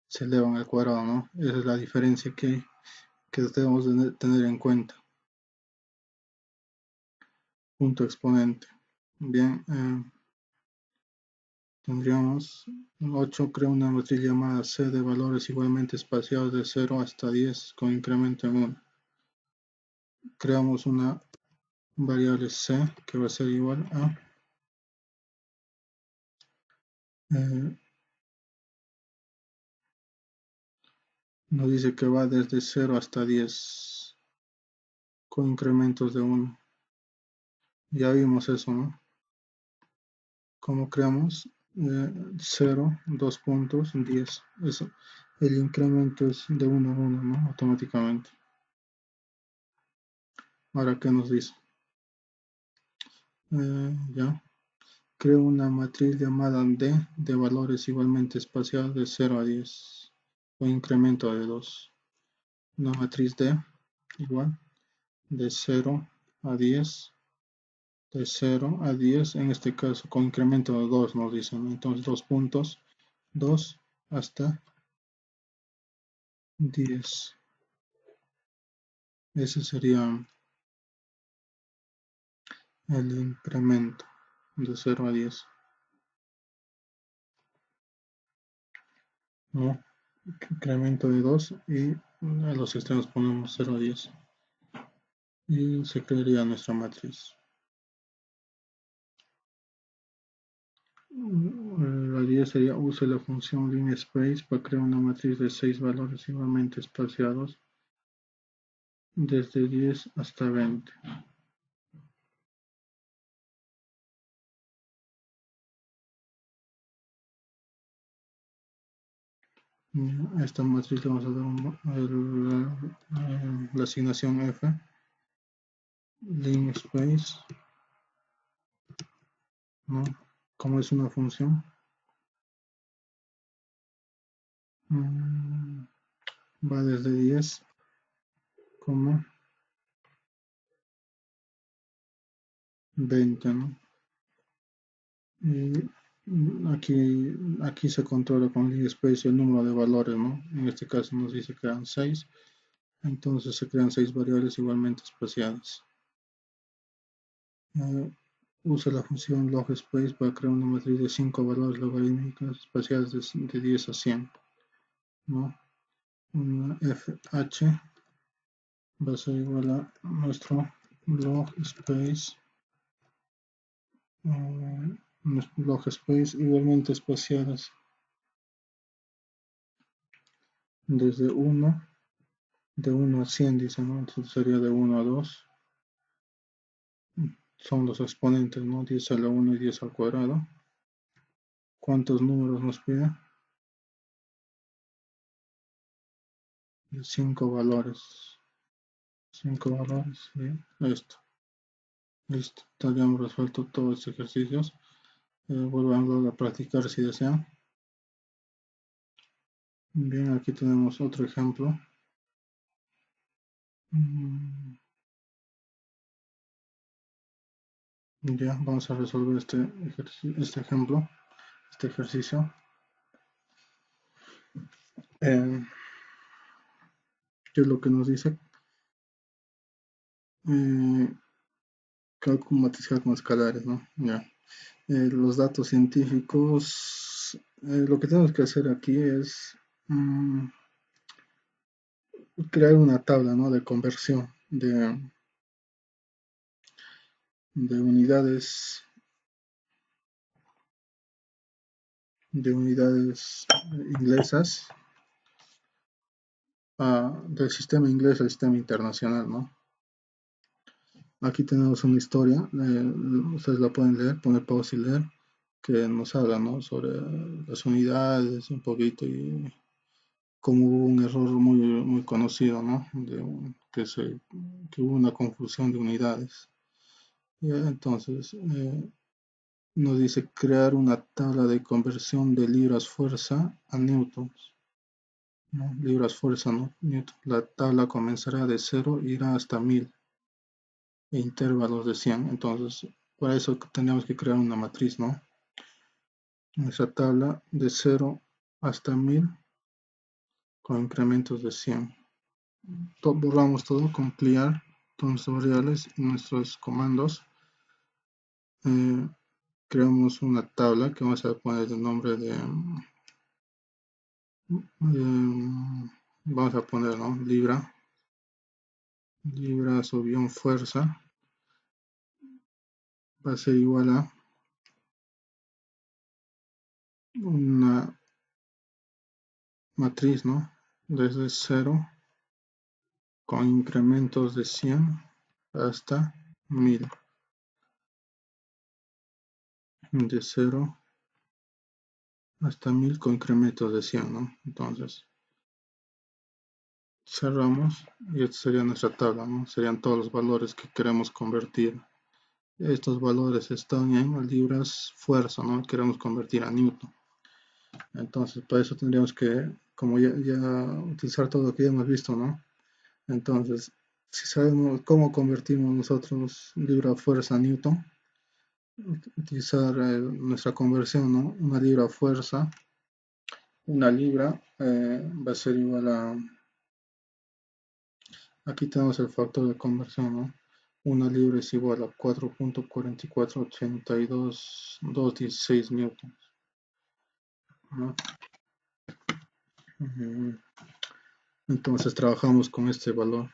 Speaker 1: se elevan al cuadrado, ¿no? Esa es la diferencia que debemos de tener en cuenta. Punto exponente. Bien, tendríamos 8, crea una matriz llamada C de valores igualmente espaciados de 0 hasta 10 con incremento en 1. Creamos una variable C que va a ser igual a nos dice que va desde 0 hasta 10 con incrementos de 1. Ya vimos eso, ¿no? ¿Cómo creamos? 0, 2 puntos, 10. Eso. El incremento es de 1 a 1, ¿no? Automáticamente. Ahora, ¿qué nos dice? Ya. creo una matriz llamada D de valores igualmente espaciados de 0 a 10 o incremento de 2. Una matriz D igual de 0 a 10, de 0 a 10, en este caso con incremento de 2 nos dicen, entonces 2 puntos, 2 hasta 10. Ese sería el incremento de 0 a 10. ¿No? Incremento de 2 y a los extremos ponemos 0 a 10. Y se crearía nuestra matriz. La 10 sería use la función linspace para crear una matriz de 6 valores igualmente espaciados desde 10 hasta 20. A esta matriz le vamos a dar la asignación F, linspace, ¿no? Como es una función, va desde 10, 20, ¿no? Y aquí se controla con linspace el número de valores, ¿no? En este caso nos dice que eran 6, entonces se crean 6 variables igualmente espaciadas. Usa la función logspace para crear una matriz de 5 valores logarítmicos espaciadas de 10 a 100, ¿no? Una fh va a ser igual a nuestro logspace, logspace igualmente espaciadas desde 1, de 1 a 100, dice, ¿no? Entonces sería de 1 a 2. Son los exponentes, ¿no? 10 a la 1 y 10 al cuadrado. ¿Cuántos números nos pide? 5 valores. 5 valores, ¿sí? Esto. Listo. Habíamos resuelto todos estos ejercicios. Volvamos a practicar si desean. Bien, aquí tenemos otro ejemplo. Ya, vamos a resolver este ejemplo, este ejercicio. ¿Qué es lo que nos dice? Matizar con escalares, ¿no? Ya. Los datos científicos, lo que tenemos que hacer aquí es crear una tabla, ¿no? De conversión de unidades inglesas del sistema inglés al sistema internacional, ¿no? Aquí tenemos una historia, ustedes la pueden leer, poner pausa y leer, que nos habla, ¿no? Sobre las unidades un poquito y como hubo un error muy, muy conocido, ¿no? Que hubo una confusión de unidades. Entonces, nos dice crear una tabla de conversión de libras fuerza a newtons, ¿no? Libras fuerza, ¿no? Newton. La tabla comenzará de 0 e irá hasta 1000 e intervalos de 100. Entonces, para eso tenemos que crear una matriz, ¿no? Esa tabla de 0 hasta 1000 con incrementos de 100. Borramos todo con clear, todas nuestras variables y nuestros comandos. Creamos una tabla que vamos a poner el nombre de vamos a poner, ¿no? libra subión fuerza va a ser igual a una matriz, ¿no? Desde 0 con incrementos de 100 hasta 1000, de 0 hasta 1000 con incrementos de 100, ¿no? Entonces cerramos y esta sería nuestra tabla, ¿no? Serían todos los valores que queremos convertir estos valores están en libras fuerza, ¿no? Queremos convertir a newton. Entonces, para eso tendríamos que, como ya utilizar todo lo que ya hemos visto, ¿no? Entonces, si sabemos cómo convertimos nosotros libra fuerza a newton, utilizar nuestra conversión, ¿no? Una libra fuerza, una libra va a ser igual a, aquí tenemos el factor de conversión, ¿no? Una libra es igual a 4.4482216 newtons, ¿no? Entonces trabajamos con este valor.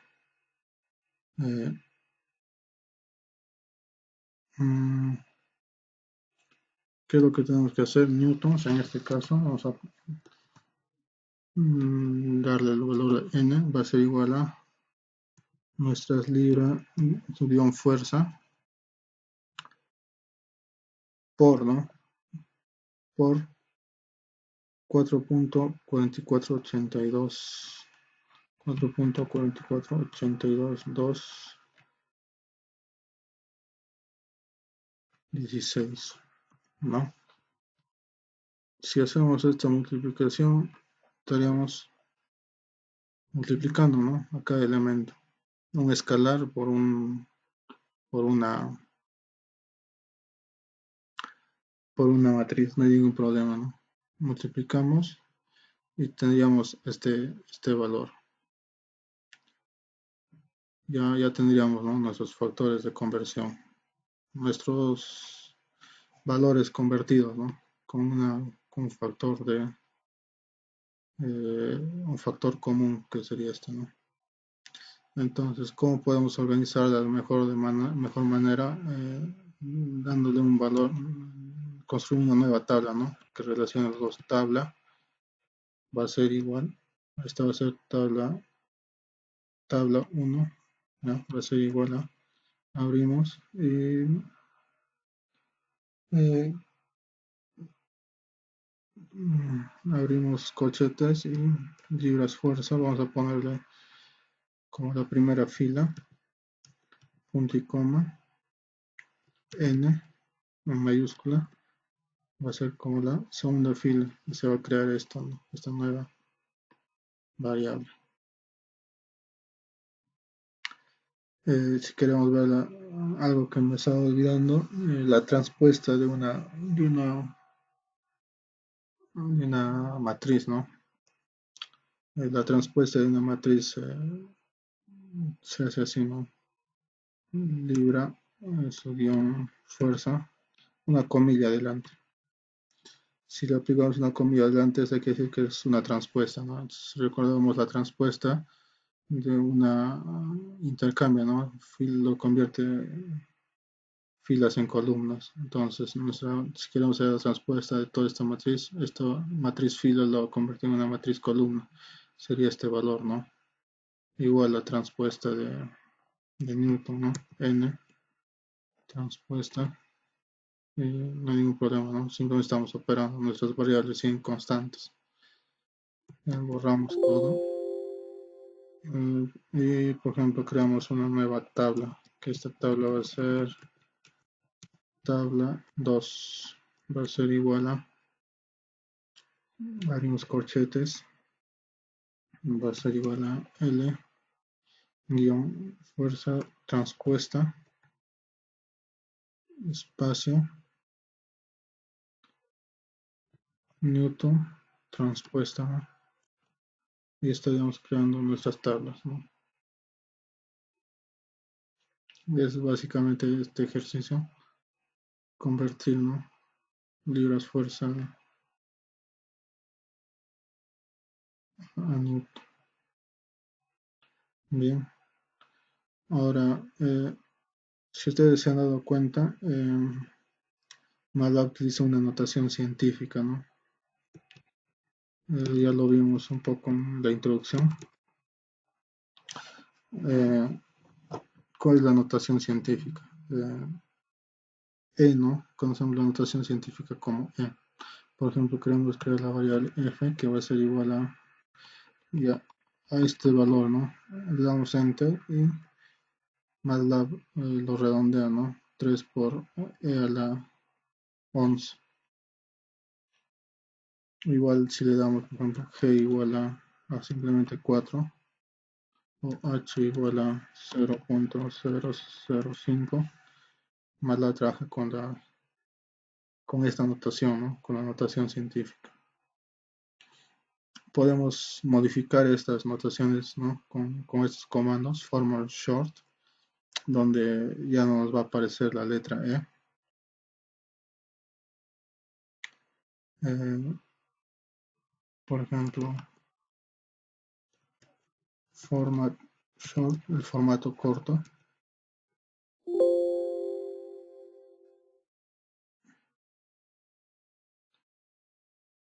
Speaker 1: ¿Qué es lo que tenemos que hacer? Newtons, en este caso, vamos a darle el valor de n, va a ser igual a nuestras libras, guión fuerza, por, ¿no? Por 4.4482, 4.448216, ¿no? Si hacemos esta multiplicación, estaríamos multiplicando, ¿no? A cada elemento. Un escalar por una matriz, no hay ningún problema, ¿no? Multiplicamos y tendríamos este valor. Ya tendríamos, ¿no? Nuestros factores de conversión, nuestros valores convertidos, ¿no? Con un factor de un factor común que sería este, ¿no? Entonces, ¿cómo podemos organizar de la mejor manera? Dándole un valor, construir una nueva tabla, ¿no? Que relacione los dos. Tabla va a ser igual, esta va a ser tabla 1, ¿no? Va a ser igual a, abrimos y abrimos colchetes y libras fuerza, vamos a ponerle como la primera fila, punto y coma, n en mayúscula, va a ser como la segunda fila y se va a crear esta nueva variable. Si queremos ver algo que me estaba olvidando, la transpuesta de una matriz, ¿no? La transpuesta de una matriz se hace así, ¿no? Libra, su guión fuerza, una comilla adelante. Si le aplicamos una comilla adelante, eso quiere decir que es una transpuesta, ¿no? Entonces, recordemos la transpuesta de una intercambio, ¿no? Lo convierte filas en columnas. Entonces, si queremos hacer la transpuesta de toda esta matriz filas lo convertimos en una matriz columna. Sería este valor, ¿no? Igual la transpuesta de Newton, ¿no? N, transpuesta. No hay ningún problema, ¿no? Simplemente estamos operando, nuestras variables siguen constantes. Borramos todo. Y por ejemplo creamos una nueva tabla, que esta tabla va a ser tabla 2, va a ser igual a, abrimos corchetes, va a ser igual a L guión fuerza transpuesta espacio Newton transpuesta, ¿no? Y estaríamos creando nuestras tablas, ¿no? Es básicamente este ejercicio, convertir, ¿no? Libras fuerza a Newton. Bien, ahora si ustedes se han dado cuenta, MATLAB utiliza una notación científica, ¿no? Ya lo vimos un poco en la introducción. ¿Cuál es la notación científica? ¿No? Conocemos la notación científica como E. Por ejemplo, queremos crear la variable f que va a ser igual a, este valor, ¿no? Le damos enter y MATLAB lo redondea, ¿no? 3 por e a la 11. Igual si le damos, por ejemplo, g igual a simplemente 4 o h igual a 0.005, más la traje con esta notación, ¿no? Con la notación científica. Podemos modificar estas notaciones, ¿no? con estos comandos, formal short, donde ya no nos va a aparecer la letra E. Por ejemplo, format short, el formato corto.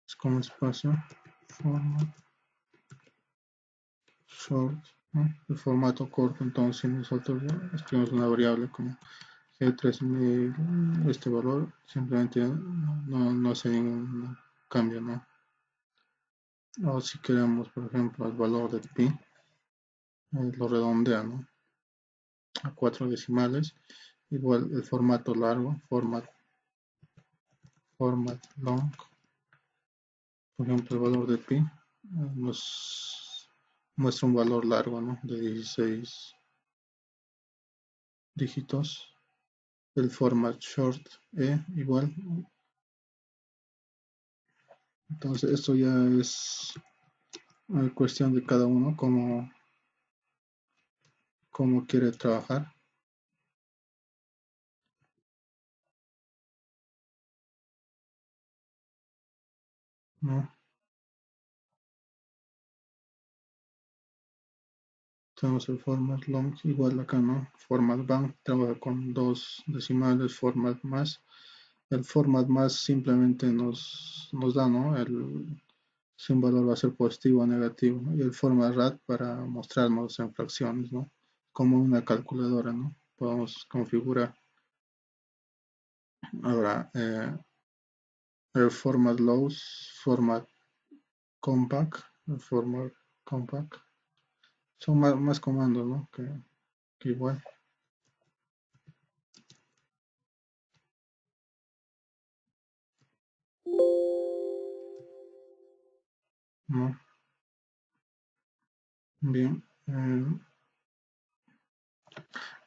Speaker 1: Es como espacio, format short, ¿no? El formato corto. Entonces, si nosotros escribimos una variable como G3000, este valor simplemente no hace ningún cambio, ¿no? O si queremos, por ejemplo, el valor de pi, lo redondea, ¿no? A 4 decimales. Igual el formato largo, format long, por ejemplo, el valor de pi nos muestra un valor largo, ¿no? De 16 dígitos. El format short igual. Entonces esto ya es cuestión de cada uno cómo quiere trabajar, ¿no? Tenemos el format long igual acá, ¿no? Format bank trabaja con 2 decimales, format más. El format más simplemente nos da, ¿no? Si un valor va a ser positivo o negativo, ¿no? Y el format RAD para mostrarnos en fracciones, ¿no? Como una calculadora, ¿no? Podemos configurar. Ahora, el format lows, format compact, el format compact. Son más comandos, ¿no? Que igual, ¿no? Bien.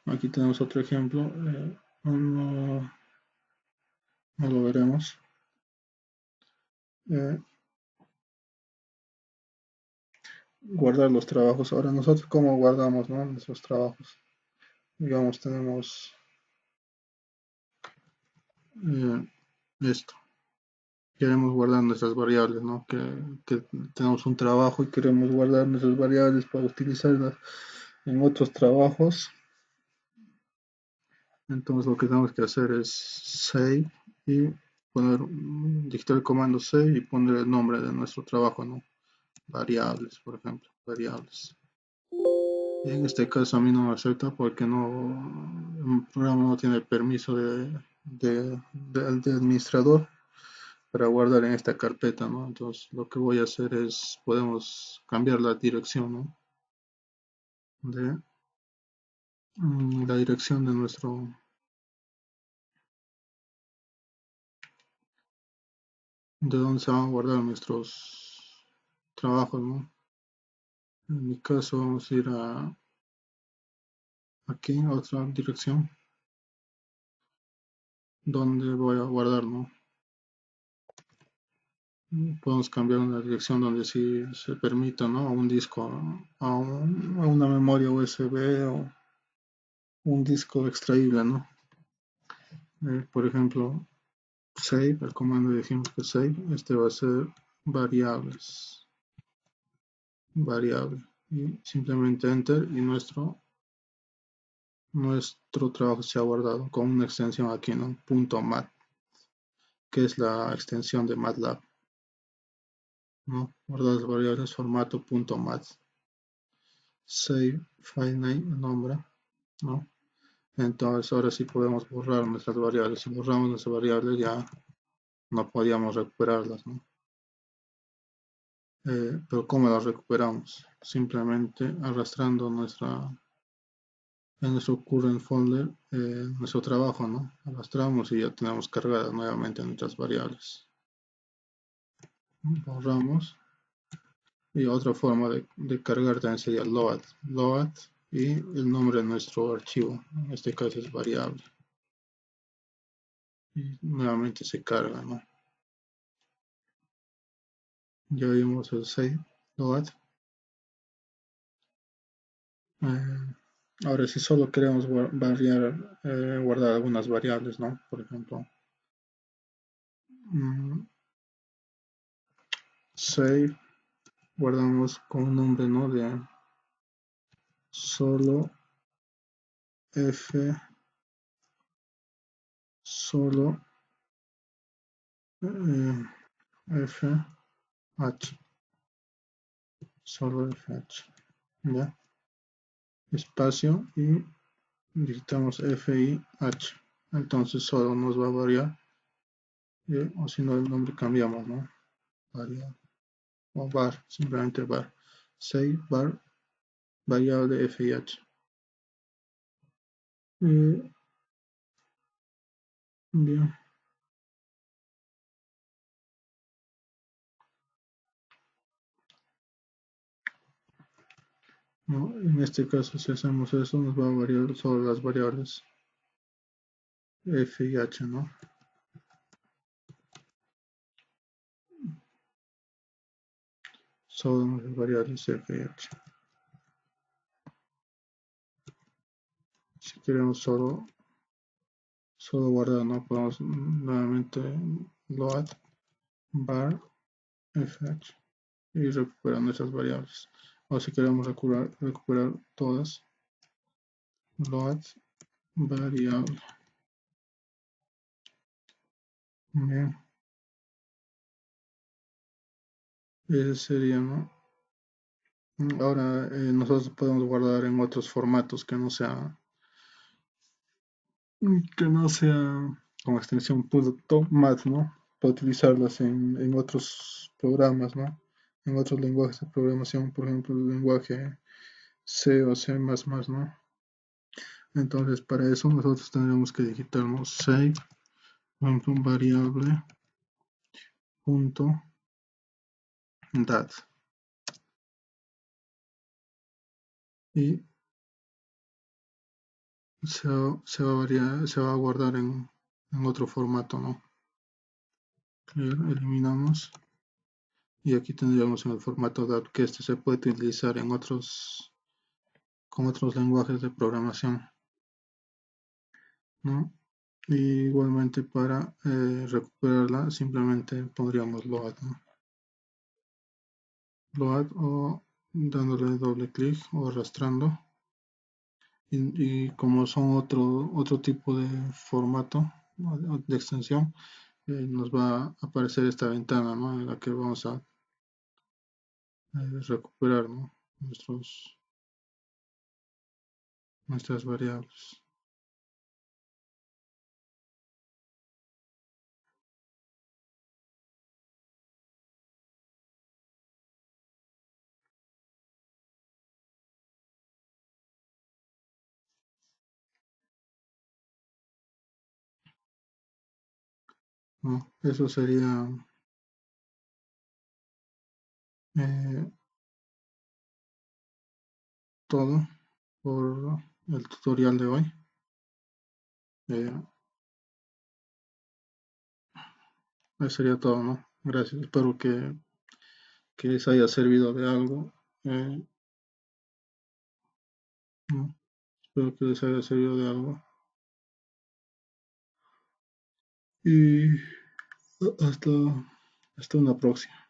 Speaker 1: Aquí tenemos otro ejemplo. No, no lo veremos. Guardar los trabajos. Ahora nosotros cómo guardamos, ¿no? Nuestros trabajos. Digamos, tenemos esto. Queremos guardar nuestras variables, ¿no? Que tenemos un trabajo y queremos guardar nuestras variables para utilizarlas en otros trabajos. Entonces lo que tenemos que hacer es save y dictar el comando save y poner el nombre de nuestro trabajo, ¿no? Variables, por ejemplo, variables. Y en este caso a mí no me acepta porque el programa no tiene permiso de administrador para guardar en esta carpeta, ¿no? Entonces lo que voy a hacer es, podemos cambiar la dirección, ¿no? La dirección de de dónde se van a guardar nuestros trabajos, ¿no? En mi caso vamos a ir aquí, a otra dirección, donde voy a guardar, ¿no? Podemos cambiar una dirección donde sí se permita, ¿no? A un disco, a una memoria USB o un disco extraíble, ¿no? Por ejemplo, save, el comando dijimos que save, este va a ser variables, variable, y simplemente enter y nuestro trabajo se ha guardado con una extensión aquí, ¿no? .mat, que es la extensión de MATLAB, ¿no? Guardar las variables formato .mat, save file name, nombre, ¿no? Entonces ahora sí podemos borrar nuestras variables. Si borramos nuestras variables ya no podíamos recuperarlas, ¿no? Pero ¿cómo las recuperamos? Simplemente arrastrando en nuestro current folder nuestro trabajo, ¿no? Arrastramos y ya tenemos cargadas nuevamente nuestras variables. Borramos. Y otra forma de cargar también sería load y el nombre de nuestro archivo. En este caso es variable. Y nuevamente se carga, ¿no? Ya vimos el save, load. Ahora si solo queremos guardar algunas variables, ¿no? Por ejemplo, save, guardamos con un nombre, ¿no? De solo f, solo f, h, solo fh, ¿ya? Espacio y digitamos FIH. Entonces solo nos va a variar, o si no el nombre cambiamos, ¿no? Variable o var, simplemente var. Save var variable FIH. Bien, ¿no? En este caso si hacemos eso nos va a variar solo las variables FIH, ¿no? Solo las variables FIH. Si queremos solo guardar, ¿no? Podemos nuevamente load var FH y recuperar nuestras variables. O si queremos recuperar todas, load variable. Bien, ese sería, ¿no? Ahora nosotros podemos guardar en otros formatos que no sea con extensión .mat, ¿no? Para utilizarlas en otros programas, ¿no? En otros lenguajes de programación, por ejemplo, el lenguaje C o C++, ¿no? Entonces, para eso nosotros tendríamos que digitarnos save, por ejemplo, un variable punto dat y se va a guardar en otro formato, ¿no? Clear, eliminamos y aquí tendríamos en el formato dat que este se puede utilizar con otros lenguajes de programación, ¿no? Y igualmente para recuperarla simplemente pondríamos load, ¿no? Load o dándole doble clic o arrastrando. Y como son otro tipo de formato de extensión, nos va a aparecer esta ventana, ¿no? En la que vamos a recuperar, ¿no? Nuestras variables, ¿no? Eso sería eh, todo por el tutorial de hoy. Eh, Eso sería todo, ¿no? Gracias. Espero que les haya servido de algo. ¿No? Espero que les haya servido de algo. Y hasta una próxima.